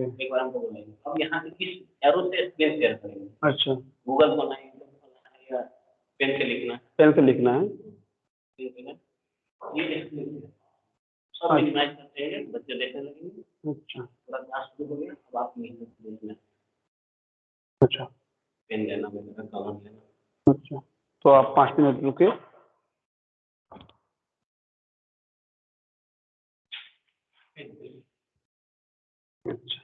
एक बार हमको बोलेंगे। अब यहाँ से किस एरो से स्क्रीन शेयर करेंगे। अच्छा, गूगल खोलना है या पेन से लिखना है? पेन से लिखना है। ये सब मिनिमाइज करते हैं, बच्चे देखने लगेंगे। अच्छा, थोड़ा क्लास शुरू हो गया, अब आप देखना। अच्छा, पेन लेना, मेरा कलम लेना। अच्छा, तो आप 5 मिनट रुके। अच्छा,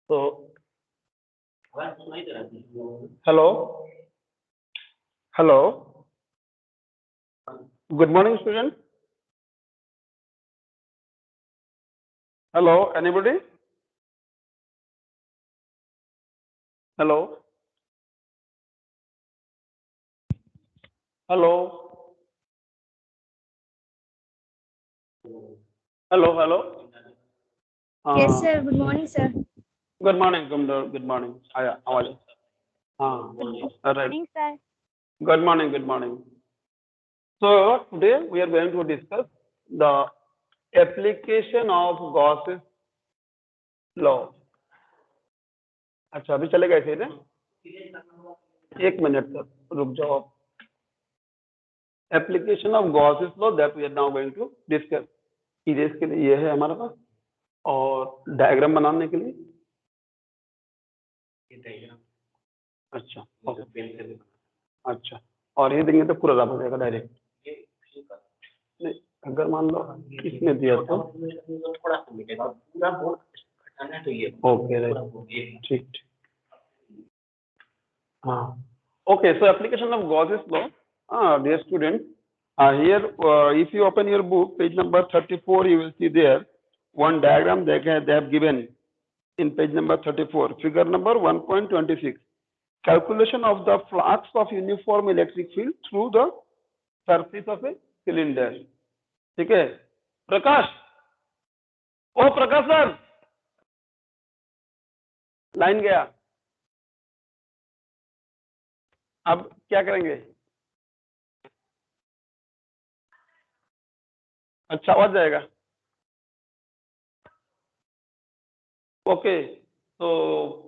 तो hello, hello, good morning student. Hello, anybody? Hello, hello, hello, hello. Yes, sir. Good morning, sir. Good morning, good morning. आया आवाज? हाँ, right. Morning, sir. Good morning, good morning. So today we are going to discuss the application of Gauss's law. अच्छा, अभी चले गए थे ना? 1 minute तक रुक जाओ आप। Application of Gauss's law that we are now going to discuss. Erase के लिए ये है हमारे पास, और डायग्राम बनाने के लिए ये डायग्राम। अच्छा, ओके, पेन से लिखना। अच्छा, और ये देंगे तो पूरा रफ हो जाएगा डायरेक्ट। ये फिल कर। नहीं, अगर मान लो किसने दिया तो थोड़ा सा मिटेगा, पूरा बोर्ड हटाना तो ये। ओके, राइट, ठीक ठीक, हाँ, okay. So application of Gauss's law, dear student, here if you open your book, page number 34, you will see there one diagram they have given in page number 34, figure number 1.26. Calculation of the flux of uniform electric field through the surface of a cylinder. ठीक है प्रकाश? ओ प्रकाश sir, line गया। अब क्या करेंगे? अच्छा, आवाज जाएगा? Okay, तो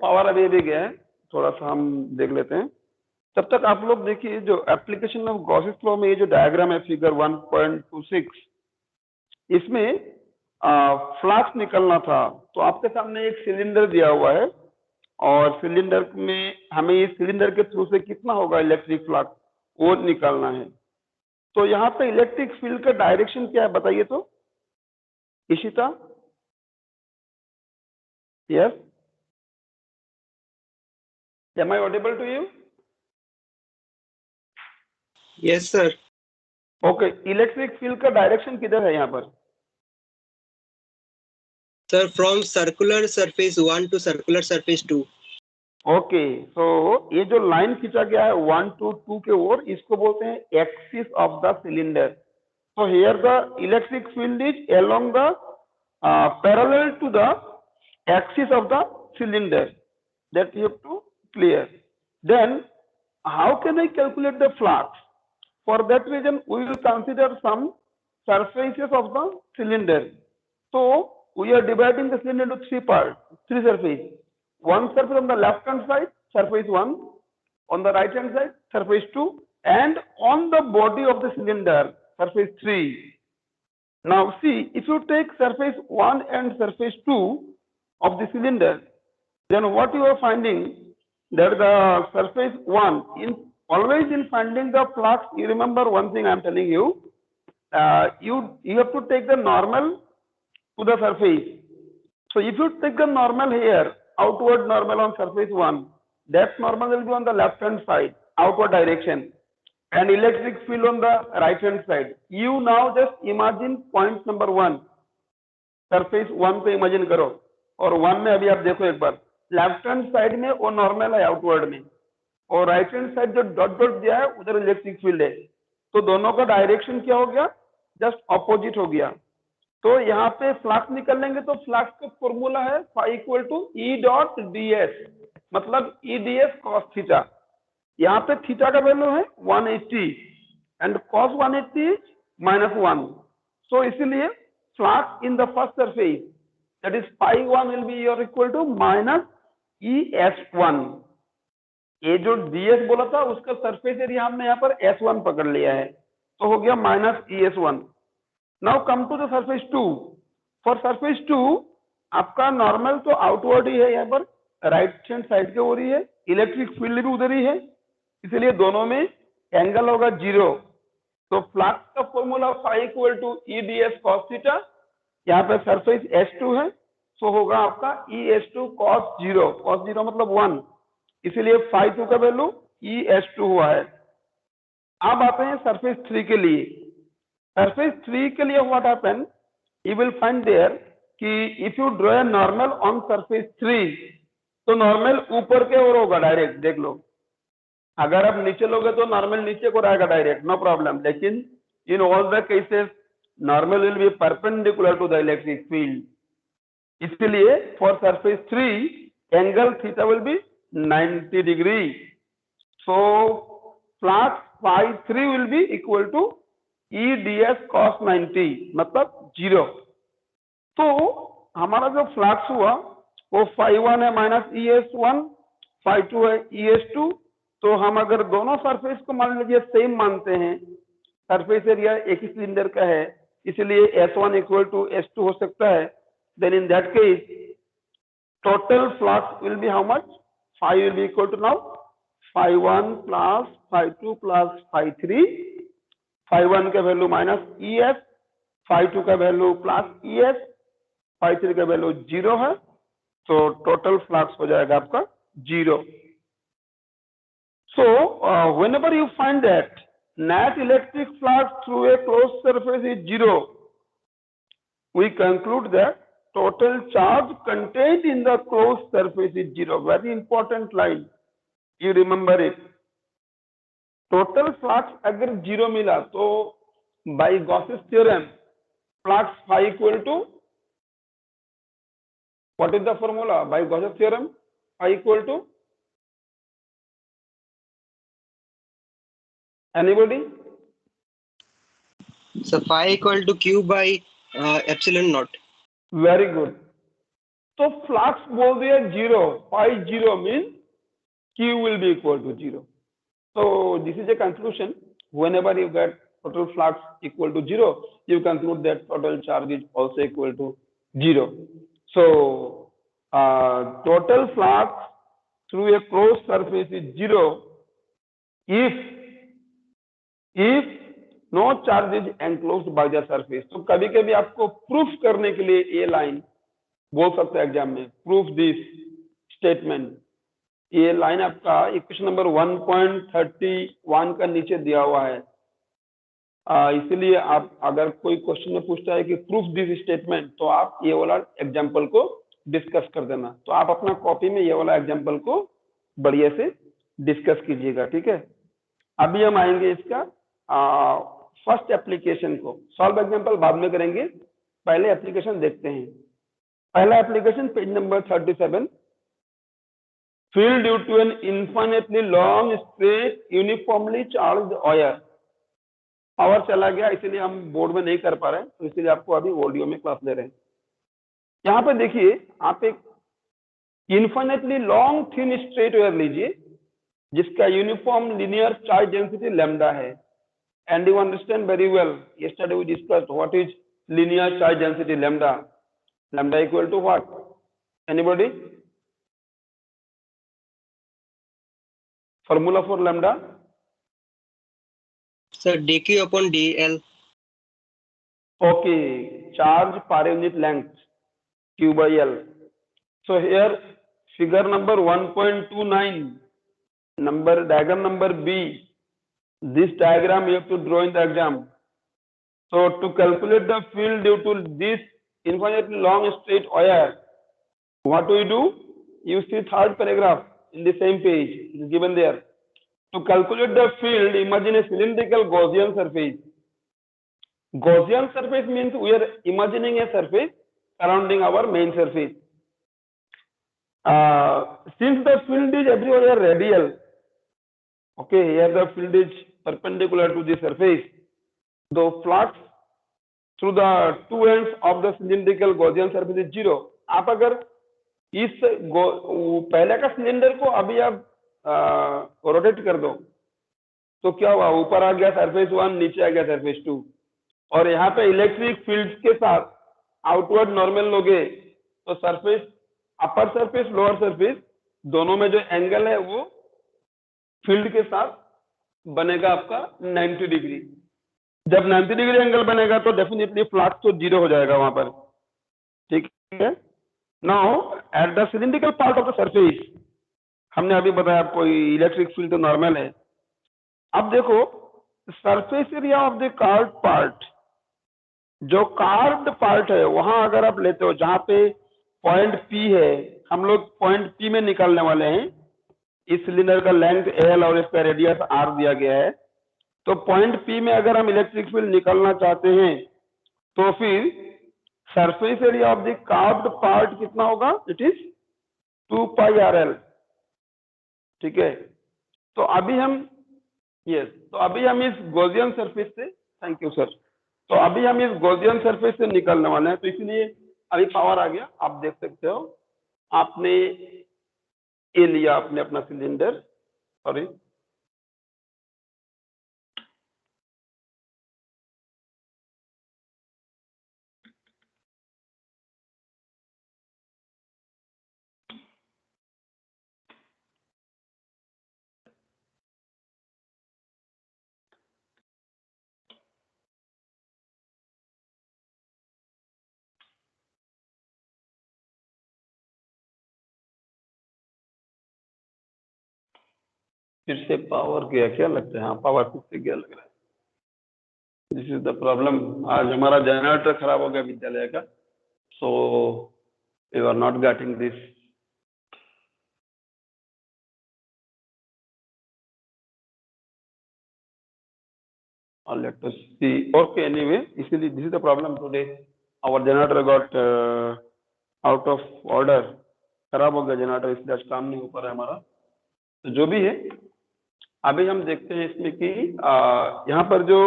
पावर अभी भी गया है, थोड़ा सा हम देख लेते हैं। तब तक आप लोग देखिए, जो एप्लीकेशन ऑफ गॉसेस लॉ में ये जो डायग्राम है फिगर 1.26, इसमें फ्लक्स निकलना था। तो आपके सामने एक सिलेंडर दिया हुआ है, और सिलेंडर में हमें इस सिलेंडर के थ्रू से कितना होगा इलेक्ट्रिक फ्लक्स, वो निकालना है। तो यहाँ पे इलेक्ट्रिक फील्ड का डायरेक्शन क्या है बताइए तो Ishita? Yes, am I audible to you? Yes, sir. Okay, electric field का डायरेक्शन किधर है यहाँ पर? Sir, from circular surface 1 to circular surface 2. Okay, तो ये जो लाइन खींचा गया है 1 to 2 के ओर, इसको बोलते हैं axis of the cylinder. So here the electric field is along the parallel to the axis of the cylinder. That you have to clear. Then how can I calculate the flux? For that reason, we will consider some surfaces of the cylinder. So we are dividing the cylinder into three surfaces. One surface on the left hand side, surface 1, on the right hand side, surface 2, and on the body of the cylinder, surface 3. Now see, if you take surface 1 and surface 2 of the cylinder, then what you are finding, that the surface 1, in always in finding the flux, you remember one thing I am telling you, you have to take the normal to the surface. So if you take the normal here, outward normal on surface 1, that normal will be on the left hand side, outward direction, and electric field on the right hand side. You now just imagine point number 1, surface 1 पे imagine करो, और 1 में अभी आप देखो एक बार, left hand side में वो नॉर्मल है आउटवर्ड में, और राइट हैंड साइड जो डॉट डॉट दिया है उधर इलेक्ट्रिक फील्ड है। तो दोनों का डायरेक्शन क्या हो गया? जस्ट ऑपोजिट हो गया। तो यहाँ पे फ्लक्स निकलेंगे तो फ्लक्स का फॉर्मूला है equal to E dot D S, मतलब E D S cos theta. यहाँ पे थीटा का वैल्यू है 180 एंड कॉस 180 -1। सो इसीलिए flux in the first surface, that is phi1 will be your equal to minus ES1. ये जो ds बोला था उसका सरफेस एरिया हमने यहाँ पर S1 पकड़ लिया है, तो हो गया minus ES1. Now come to the surface 2. For surface 2 आपका नॉर्मल तो आउटवर्ड ही है, यहाँ पर राइट हैंड साइड के ओर ही है, इलेक्ट्रिक फील्ड भी उधर ही है, इसलिए दोनों में एंगल होगा 0. तो फ्लक्स का formula phi equal to E D S cos theta, यहाँ पे सरफेस S2 है, तो होगा आपका ES2 cos 0. cos 0 मतलब 1, इसीलिए फाई 2 का वैल्यू ES2 हुआ है. अब आते हैं सरफेस 3 के लिए. सरफेस 3 के लिए what happen, you will find there कि if you draw a normal on surface 3, तो नॉर्मल ऊपर के ओर होगा डायरेक्ट. देख लो, अगर आप नीचे लोगे तो नॉर्मल नीचे को रहेगा डायरेक्ट, नो प्रॉब्लम. लेकिन in all the cases normal will be perpendicular to the electric field. इसलिए for surface 3 angle theta will be 90 degree. So flux phi 3 will be equal to E D S cos 90 मतलब 0. तो हमारा जो flux हुआ वो phi 1 है minus ES1, phi 2 है ES2. तो हम अगर दोनों सरफेस को मान लीजिए सेम मानते हैं, सरफेस एरिया एक ही सिलेंडर का है, इसलिए S1 इक्वल टू S2 हो सकता है. Then in that case total flux will be how much, phi will be equal to now phi 1 plus phi 2 plus phi 3. Phi 1 का वैल्यू माइनस ES, फाई 2 का value plus ES, phi 3 का value 0 है, तो total flux हो जाएगा आपका 0. So whenever you find that net electric flux through a closed surface is 0, we conclude that total charge contained in the closed surface is 0. Very important line, you remember it. Total flux अगर 0 मिला तो by Gauss's theorem flux phi equal to, what is the formula by Gauss's theorem? Phi equal to, anybody? So phi equal to q by epsilon naught. Very good. तो flux बोल दिया 0, phi 0 mean Q will be equal to 0. So this is a conclusion. Whenever you get total flux equal to 0, you conclude that total charge is also equal to 0. So total flux through a closed surface is 0 if no charge is enclosed by the surface. तो कभी कभी आपको proof करने के लिए ये line बोल सकते हैं एग्जाम में, प्रूफ दिस स्टेटमेंट. ये लाइन आपका इक्वेशन नंबर 1.31 का नीचे दिया हुआ है. इसलिए आप अगर कोई क्वेश्चन में पूछता है कि प्रूफ दिस स्टेटमेंट, तो आप ये वाला एग्जाम्पल को डिस्कस कर देना. तो आप अपना कॉपी में ये वाला एग्जाम्पल को बढ़िया से डिस्कस कीजिएगा, ठीक है. अभी हम आएंगे इसका फर्स्ट एप्लीकेशन को. सॉल्व एग्जाम्पल बाद में करेंगे, पहले एप्लीकेशन देखते हैं. पहला application page number 37. Field due to an infinitely long straight uniformly charged wire. Power चला गया इसलिए हम बोर्ड में नहीं कर पा रहे हैं, तो इसलिए आपको अभी ऑडियो में क्लास ले रहे हैं. यहाँ पे देखिए, आप एक infinitely long thin straight wire लीजिए जिसका uniform linear charge density lambda है. And you understand very well, yesterday we discussed what is linear charge density lambda. Lambda equal to what? Anybody? Formula for lambda? So dq upon dl. Okay, charge per unit length, q by l. So here figure number 1.29, number diagram number B. This diagram you have to draw in the exam. So to calculate the field due to this infinitely long straight wire, what do we do? You see third paragraph in the same page, it is given there. To calculate the field, imagine a cylindrical Gaussian surface. Gaussian surface means we are imagining a surface surrounding our main surface. Since the field is everywhere radial, okay, here the field is perpendicular to the surface, the flux through the two ends of the cylindrical Gaussian surface is 0। आप अगर इस पहले का cylinder को अभी आप rotate कर दो तो क्या हुआ, ऊपर आ गया सरफेस 1, नीचे आ गया सरफेस 2, और यहाँ पे इलेक्ट्रिक फील्ड के साथ आउटवर्ड नॉर्मल लोगे तो surface, upper surface lower surface दोनों में जो एंगल है वो फील्ड के साथ बनेगा आपका 90 डिग्री। जब 90 डिग्री एंगल बनेगा तो डेफिनेटली फ्लक्स तो 0 हो जाएगा वहां पर, ठीक है। Now at the cylindrical part of the surface, हमने अभी बताया आपको इलेक्ट्रिक फील्ड तो नॉर्मल है। अब देखो surface area of the carved part, जो कार्व्ड पार्ट है वहां अगर आप लेते हो जहां पे पॉइंट P है, हम लोग पॉइंट P में निकालने वाले हैं। इस सिलेंडर का लेंथ L और इसका रेडियस R दिया गया है, तो पॉइंट P में अगर हम इलेक्ट्रिक फील्ड निकालना चाहते हैं तो फिर surface area of the carved part कितना होगा, इट इज 2 पाई RL, ठीक है। तो अभी हम तो अभी हम इस गॉसियन सरफेस से, थैंक यू सर, तो अभी हम इस गॉसियन सरफेस से निकलने वाले हैं, तो इसलिए अभी पावर आ गया। आप देख सकते हो आपने ये लिया, आपने अपना सिलेंडर, सॉरी फिर से पावर गया, क्या लगता है? हाँ, पावर फिर से गया लग रहा है। This is the problem. आज हमारा जनरेटर खराब हो गया विद्यालय का, so you are not getting this. Let us see. Okay, anyway, इसीलिए this is the problem today. Our generator got out of order, खराब हो गया जनरेटर, इसलिए आज काम नहीं हो पा रहा है हमारा। तो जो भी है अभी हम देखते हैं इसमें कि यहाँ पर जो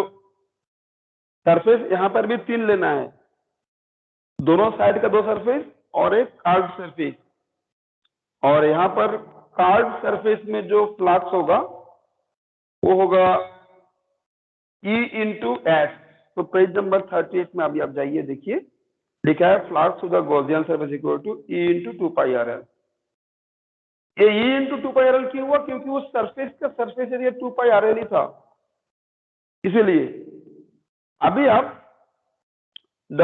सरफेस, यहाँ पर भी 3 लेना है, दोनों साइड का 2 सरफेस और एक कार्ड सरफेस, और यहाँ पर कार्ड सरफेस में जो फ्लक्स होगा वो होगा E इंटू एस। तो पेज नंबर 38 में अभी आप जाइए, देखिए लिखा है flux to the Gaussian surface equal to E into 2 pi RL। ये E इंटू 2 पाई RL क्यों हुआ? क्योंकि वो सरफेस का सरफेस एरिया 2 पाई RL ही था, इसीलिए। अभी आप the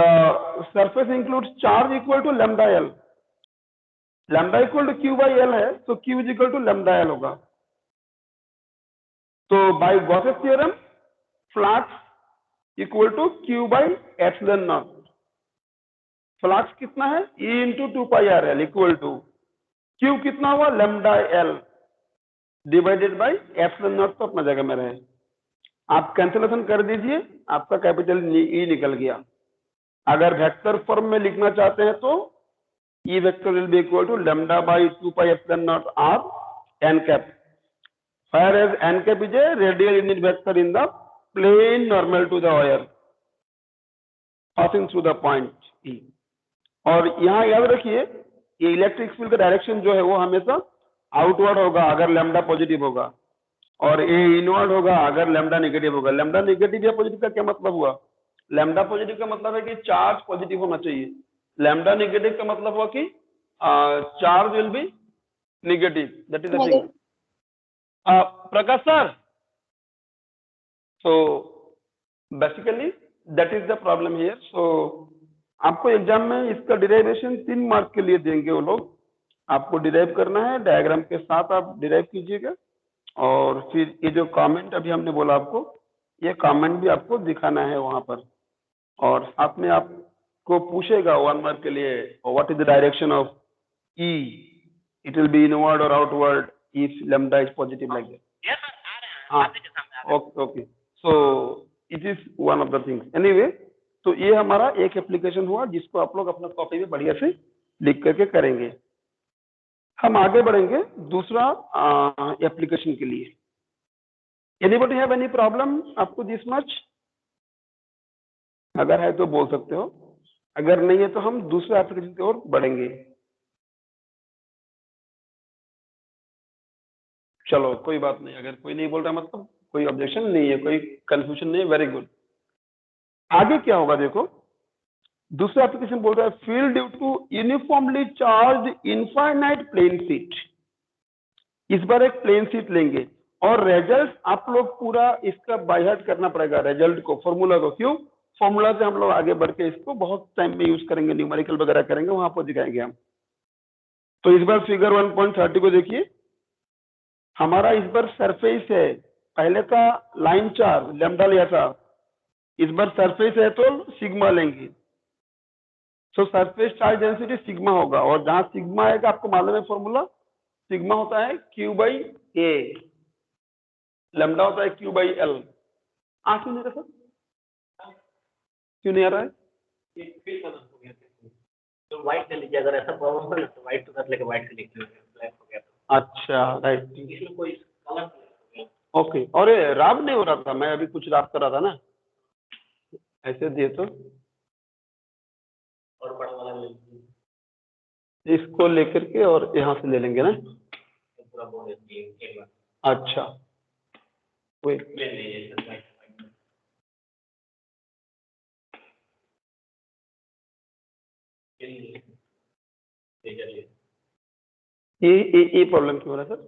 surface includes charge equal to lambda L, lambda equal to Q by L है, तो Q is equal to lambda L होगा। तो by Gauss's theorem flux equal to Q by epsilon naught. Flux कितना है? E into 2 pi RL equal to Q कितना हुआ? Lambda L divided by epsilon naught, तो अपना जगह में रहे। आप कैंसिलेशन कर दीजिए, आपका कैपिटल E निकल गया। अगर वेक्टर फॉर्म में लिखना चाहते हैं तो E vector will be equal to lambda by 2 pi epsilon naught R n cap, whereas n cap is a radial unit vector in the plane normal to the wire passing through the point E। और यहाँ याद रखिए ये electric field का direction जो है वो हमेशा आउटवर्ड होगा अगर लैम्डा पॉजिटिव होगा, और ये इनवर्ड होगा अगर लैम्डा नेगेटिव होगा। लैम्डा नेगेटिव या पॉजिटिव का क्या मतलब हुआ? लैम्डा पॉजिटिव का मतलब है कि चार्ज पॉजिटिव होना चाहिए, लैम्डा नेगेटिव का मतलब हुआ कि charge will be negative, that is the thing. Prakash sir, so basically that is the problem here। so आपको एग्जाम में इसका डिराइवेशन 3 मार्क के लिए देंगे वो लोग, आपको डिराइव करना है, डायग्राम के साथ आप डिराइव कीजिएगा, और फिर ये जो कमेंट अभी हमने बोला आपको, ये कमेंट भी आपको दिखाना है वहां पर, और साथ में आपको पूछेगा 1 मार्क के लिए what is the direction of E, it will be inward or outward if lambda is positive like that। Yes sir, आ रहे हैं, आपके सामने आ रहे हैं। Okay, so it is one of the things। Anyway, तो ये हमारा एक एप्लीकेशन हुआ जिसको आप लोग अपना कॉपी में बढ़िया से लिख करके करेंगे। हम आगे बढ़ेंगे दूसरा एप्लीकेशन के लिए। Anybody have any problem? आपको दिस मच? अगर है तो बोल सकते हो, अगर नहीं है तो हम दूसरे एप्लीकेशन की ओर बढ़ेंगे। चलो कोई बात नहीं, अगर कोई नहीं बोल रहा मतलब कोई ऑब्जेक्शन नहीं है, कोई कंफ्यूजन नहीं है, वेरी गुड। आगे क्या होगा देखो, दूसरा एप्लीकेशन बोल रहा है field due to uniformly charge infinite plane sheet. इस बार एक प्लेन शीट लेंगे और रिजल्ट आप लोग पूरा इसका बाय हार्ट करना पड़ेगा, रिजल्ट को, फॉर्मूला को। क्यों? फॉर्मूला से हम लोग आगे बढ़ के इसको बहुत टाइम में यूज करेंगे, न्यूमेरिकल वगैरह करेंगे, वहां पर दिखाएंगे हम। तो इस बार फिगर 1.30 को देखिए, हमारा इस बार सरफेस है, पहले था लाइन चार्ज लैम्डा लिया था, इस बार सरफेस है तो सिग्मा लेंगे। सो सरफेस चार्ज डेंसिटी सिग्मा होगा, और जहां सिग्मा आएगा आपको मालूम है फॉर्मूला, सिग्मा होता है क्यू बाई ए, लैम्डा होता है क्यू बाई एल। क्यों नहीं रहा सर, क्यों नहीं आ रहा है? ये फिर कलर हो गया तो व्हाइट से लीजिए, अगर ऐसा प्रॉब्लम हो ना तो व्हाइट टू लेके व्हाइट से लिख लीजिए, ब्लैक हो गया तो। अच्छा राइट, इसमें कोई कलर हो गया। ओके। और ये राब नहीं हो रहा था, मैं अभी कुछ राब कर रहा था ना, ऐसे दिए तो और बड़ा वाला ले लीजिए, इसको लेकर के और यहाँ से ले लेंगे ना। तो पूरा बोर्ड एक बार अच्छा वेट, ले लीजिए सर, व्हाइट ले चलिए। ये प्रॉब्लम क्यों हो रहा है सर?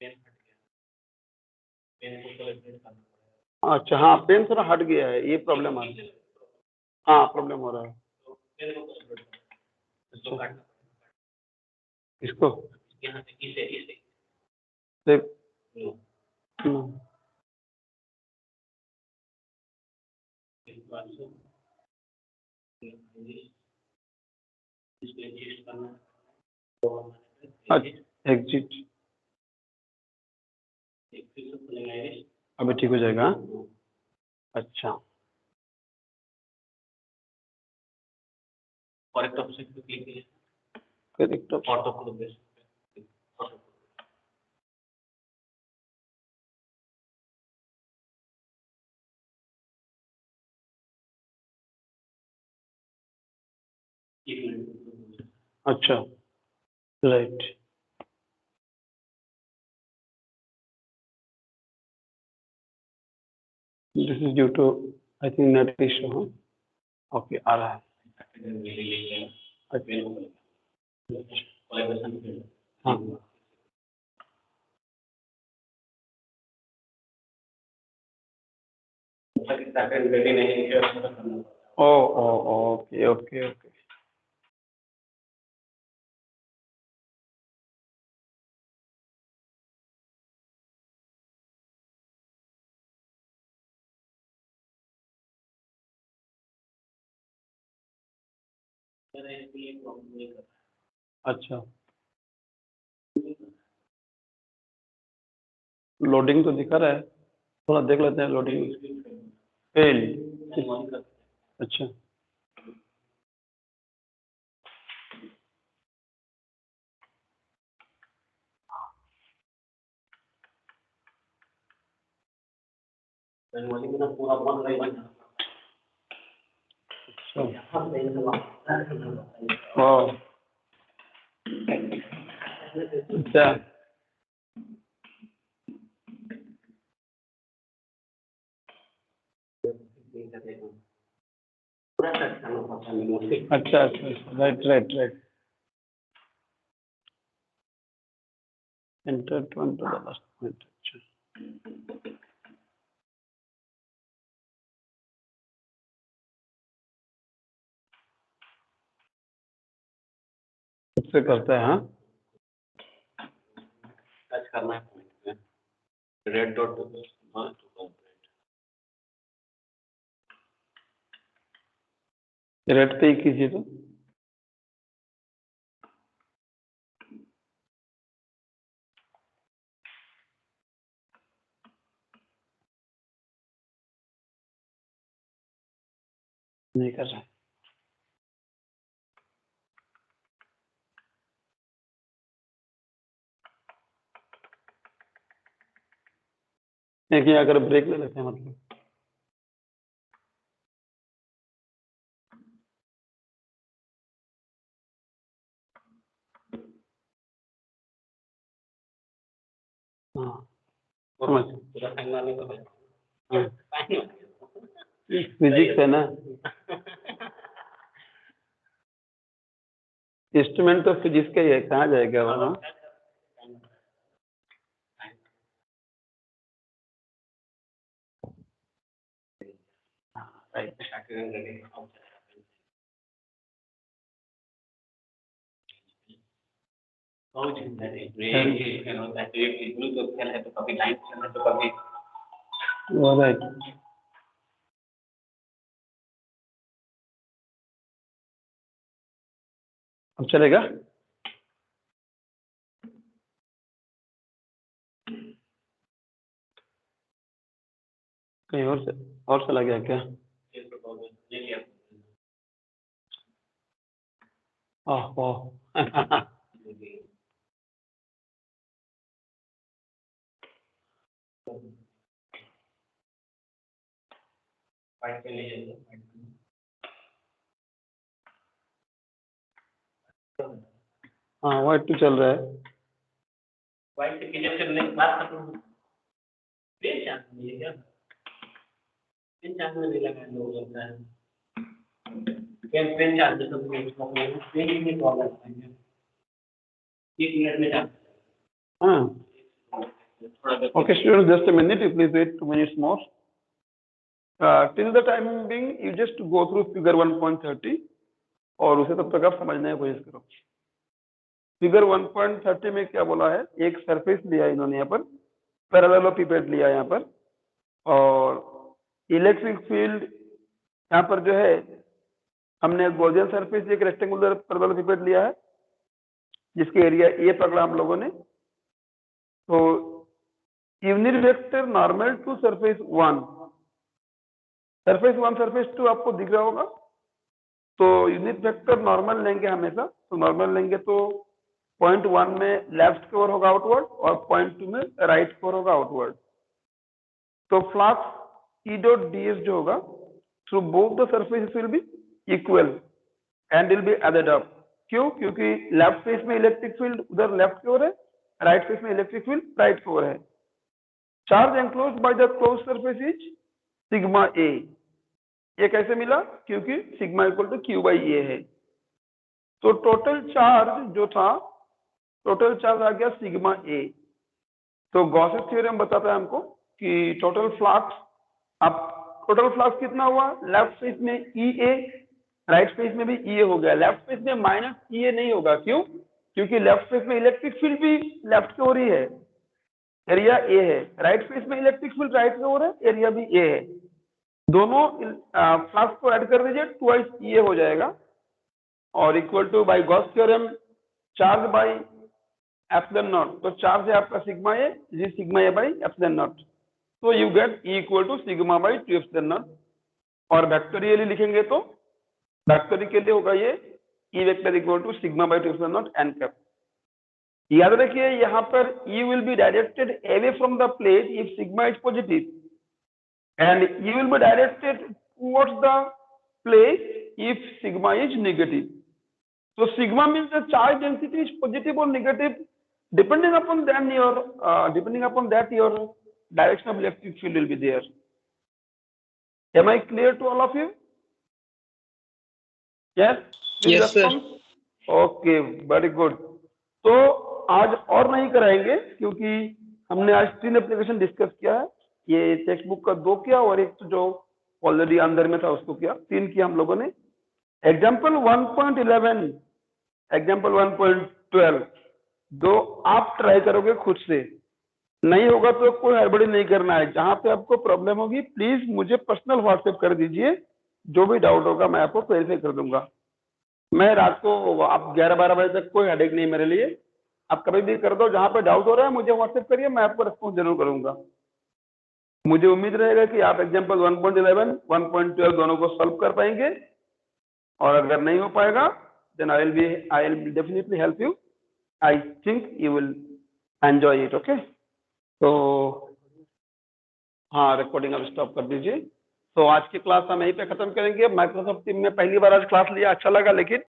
पेन हट गया, पेन को कलर चेंज करना पड़ेगा। अच्छा हाँ, पेन थोड़ा हट गया है, ये प्रॉब्लम आ रहा है। हाँ प्रॉब्लम हो रहा है। तो पेन को कलर अच्छा काटना इसको यहाँ से इसे देख, इस बार से इसको एडजस्ट करना, एग्जिट, एक फिर से खुलेगा ये, अभी ठीक हो जाएगा। अच्छा करेक्ट ऑप्शन पे क्लिक कीजिए, करेक्ट, ऑटो को बेस ऑटो। एक मिनट, अच्छा right, this is due to I think net issue. हाँ ओके आ रहा है। हाँ ओ ओ ओके ओके ओके, अच्छा लोडिंग तो दिखा रहा है, थोड़ा देख लेते हैं लोडिंग। फेल, अच्छा पूरा बंद नहीं बना, वाह अच्छा अच्छा अच्छा right right right, enter to the last point. अच्छा सबसे करता है। हाँ टच करना है पॉइंट में, रेड डॉट टू रेड पे ही कीजिए तो नहीं कर रहा है। देखिए अगर ब्रेक ले लेते हैं मतलब समझ पूरा साइन मारने को हाँ, साइन फिजिक्स है ना, इंस्ट्रूमेंट तो फिजिक्स का ही है, कहाँ जाएगा वो? बहुत झंझट है इसमें, एक ब्लू तो फेल है तो कभी लाइन फेल है तो कभी राइट। अब चलेगा? कहीं और चला गया क्या? ओह फाइट के लिए हाँ, व्हाइट तो चल रहा है। वाइट के लिए करने के बाद पेन चांस नहीं है क्या? पेन चांस में नहीं लगा लोग लगता है पेन चांस तो पेन ही नहीं प्रॉब्लम है 1 मिनट में चांस हाँ, okay students, just a minute, you please wait 2 minutes more. Till the time being you just go through figure 1.30 और उसे तब तक आप समझने की कोशिश करो। फिगर 1.30 में क्या बोला है, एक सरफेस लिया इन्होंने यहाँ पर, पैरेललोपिपेड लिया यहाँ पर, और इलेक्ट्रिक फील्ड यहाँ पर जो है हमने गॉसियन सरफेस एक रेक्टेंगुलर पैरेललोपिपेड लिया है जिसके एरिया ए पकड़ा हम लोगों ने। तो unit vector normal to surface 1, surface 1 surface 2 आपको दिख रहा होगा। तो यूनिट वेक्टर नॉर्मल लेंगे हमेशा, तो नॉर्मल लेंगे तो पॉइंट 1 में लेफ्ट की ओर होगा आउटवर्ड और पॉइंट 2 में राइट की ओर होगा आउटवर्ड। तो फ्लक्स ई डॉट ds जो होगा through both the surfaces will be equal and will be added up. क्यों? क्योंकि लेफ्ट फेस में इलेक्ट्रिक फील्ड उधर लेफ्ट की ओर है, राइट फेस में इलेक्ट्रिक फील्ड राइट की ओर है। Charge enclosed by the closed surface is sigma A. ये कैसे मिला? क्योंकि sigma equal to Q by A है। तो टोटल चार्ज जो था, टोटल चार्ज आ गया सिग्मा ए। तो गॉसेस थ्योरम बताता है हमको कि टोटल फ्लक्स, अब टोटल फ्लक्स कितना हुआ? लेफ्ट फेस में ई ए, राइट फेस में भी ई ए हो गया। लेफ्ट फेस में माइनस ई ए नहीं होगा, क्यों? क्योंकि लेफ्ट फेस में इलेक्ट्रिक फील्ड भी लेफ्ट की ओर ही है, एरिया ए है। राइट फेस में इलेक्ट्रिक फील्ड राइट की ओर है, एरिया भी ए है। दोनों फ्लक्स को ऐड कर दीजिए, ट्वाइस ई ए हो जाएगा और equal to by Gauss theorem charge by epsilon naught. तो चार्ज है आपका सिग्मा ए, जी sigma A by epsilon naught. तो you get E equal to sigma by 2 epsilon naught. और वेक्टोरियली लिखेंगे तो वेक्टोरियल के लिए होगा ये E vector equal to sigma by 2 epsilon naught N cap. याद रखिए यहाँ पर E will be directed away from the plate if sigma is positive, and E will be directed towards the plate if sigma is negative. So sigma means the charge density is positive or negative, depending upon that your direction of electric field will be there. Am I clear to all of you? Yes. Yes, sir. Okay, very good. तो आज और नहीं कराएंगे क्योंकि हमने आज 3 application discuss किया है। ये टेक्स्ट बुक का 2 किया और एक जो ऑलरेडी अंदर में था उसको किया, 3 किया हम लोगों ने। एग्जाम्पल 1.11, एग्जाम्पल 1.12 दो आप ट्राई करोगे खुद से, नहीं होगा तो कोई हड़बड़ी नहीं करना है। जहां पे आपको प्रॉब्लम होगी प्लीज मुझे पर्सनल व्हाट्सएप कर दीजिए, जो भी डाउट होगा मैं आपको क्लैरिफाई कर दूंगा। मैं रात को आप 11-12 बजे तक कोई हेडेक नहीं मेरे लिए, आप कभी भी कर दो। जहां पे डाउट हो रहा है मुझे व्हाट्सएप करिए, मैं आपको रिस्पॉन्स जरूर करूंगा। मुझे उम्मीद रहेगा कि आप एग्जाम्पल 1.11, 1.12 दोनों को सॉल्व कर पाएंगे, और अगर नहीं हो पाएगा then I will definitely help you. I think you will enjoy it. Okay, तो हाँ, रिकॉर्डिंग अब स्टॉप कर दीजिए। तो आज की क्लास हम यहीं पे खत्म करेंगे। माइक्रोसॉफ्ट टीम में पहली बार आज क्लास लिया, अच्छा लगा। लेकिन